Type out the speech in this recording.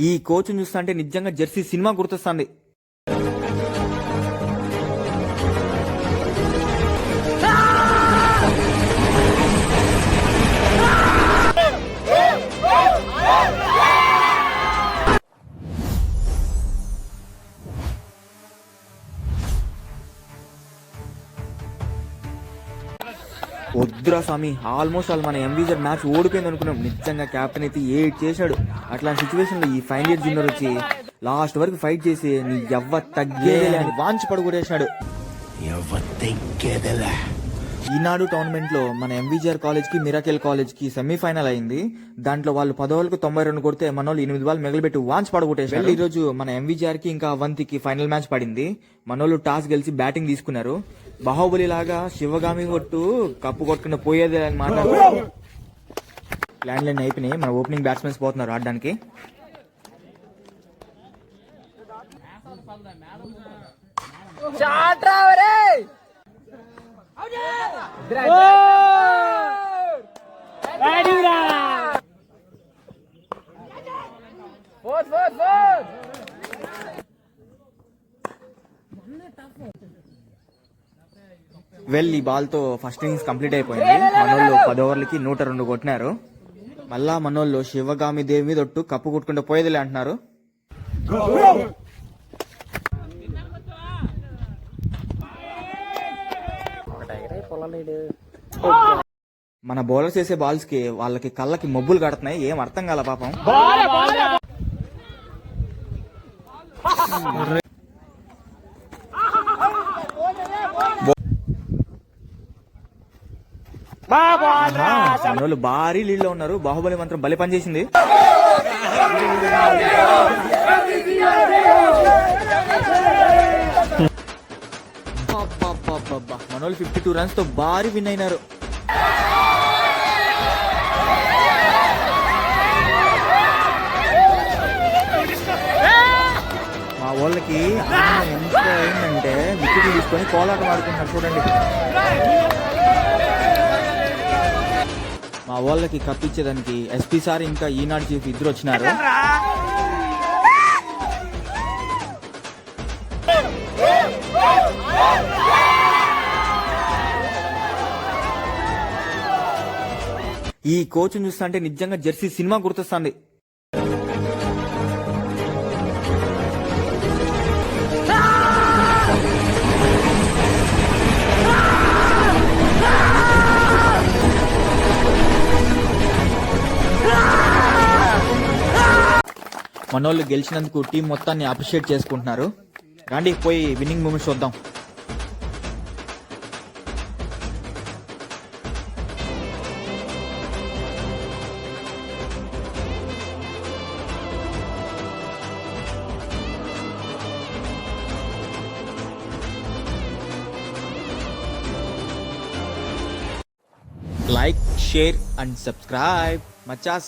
ఈ కోచ్ చూస్తా అంటే నిజంగా జెర్సీ సినిమా గుర్తొస్తుంది. వద్దురా స్వామి, ఆల్మోస్ట్ మన ఎంవీజర్ మ్యాచ్ ఓడిపోయింది అనుకున్నాం. నిజంగా కెప్టెన్ అయితే 8 చేశాడు. అట్లాంటి సిచ్యువేషన్ లో ఈ ఫైనల్ ఇయర్ జూనియర్ వచ్చి లాస్ట్ వరకు ఫైట్ చేసి నీ ఎవ్వ తగ్గేదేలే అని వాంచి పడుకొట్టేశాడు. ఈనాడు టోర్నమెంట్ లో మన ఎంవీజీఆర్ కాలేజ్ కి మిరాకెల్ కాలేజ్ కి సెమీఫైనల్ అయింది. దాంట్లో వాళ్ళు 10 ఓవర్లకు 90 రన్ కొడితే మన వాళ్ళు 8 బాల్ మిగిలిపెట్టి వాంచి పడగొట్టేశారు. ఈ రోజు మన ఎంవీజీఆర్ కి ఇంకా అవంతికి ఫైనల్ మ్యాచ్ పడింది. మనోళ్ళు టాస్ గెలిచి బ్యాటింగ్ తీసుకున్నారు. బాహుబలి లాగా శివగామి కొట్టు కప్పు కొట్టుకుని పోయేది అని మాట్లాడుతున్నారు. ల్యాండ్ లైన్ అయిపోయినాయి. మన ఓపెనింగ్ బ్యాట్స్మెన్స్ పోతున్నారు ఆడడానికి. ఈ బాల్ తో ఫస్ట్ ఇన్నింగ్స్ కంప్లీట్ అయిపోయింది. మనోళ్ళు 10 ఓవర్లకి 102 కొట్టినారు. మళ్ళా మనోళ్ళు శివగామి దేవి మీద ఒట్టు కప్పు కొట్టుకుంటూ పోయేదిలే అంటున్నారు. మన బౌలర్స్ వేసే బాల్స్ కి వాళ్ళకి కళ్ళకి మబ్బులు కడుతున్నాయి. ఏం అర్థం కాల పాపం. మనోళ్ళు భారీ లీడ్ లో ఉన్నారు. బాహుబలి మంత్రం బలి పనిచేసింది. మనోళ్ళు 52 రన్స్ తో భారీ విన్ అయినారు. మా వాళ్ళకి ఎంత అయిందంటే వికెట్ తీసుకొని కోలాటం ఆడుకుంటున్నారు చూడండి. మా వాళ్ళకి కప్పిచ్చేదానికి ఎస్పీ సార్ ఇంకా ఈనాడు చీఫ్ ఇద్దరు వచ్చినారు. ఈ కోచ్ చూస్తా అంటే నిజంగా జెర్సీ సినిమా గుర్తొస్తుంది. మనోళ్ళు గెలిచినందుకు టీం మొత్తాన్ని అప్రిషియేట్ చేసుకుంటున్నారు. రండి పోయి విన్నింగ్ మూమెంట్స్ చూద్దాం. Like, share and subscribe. Machas.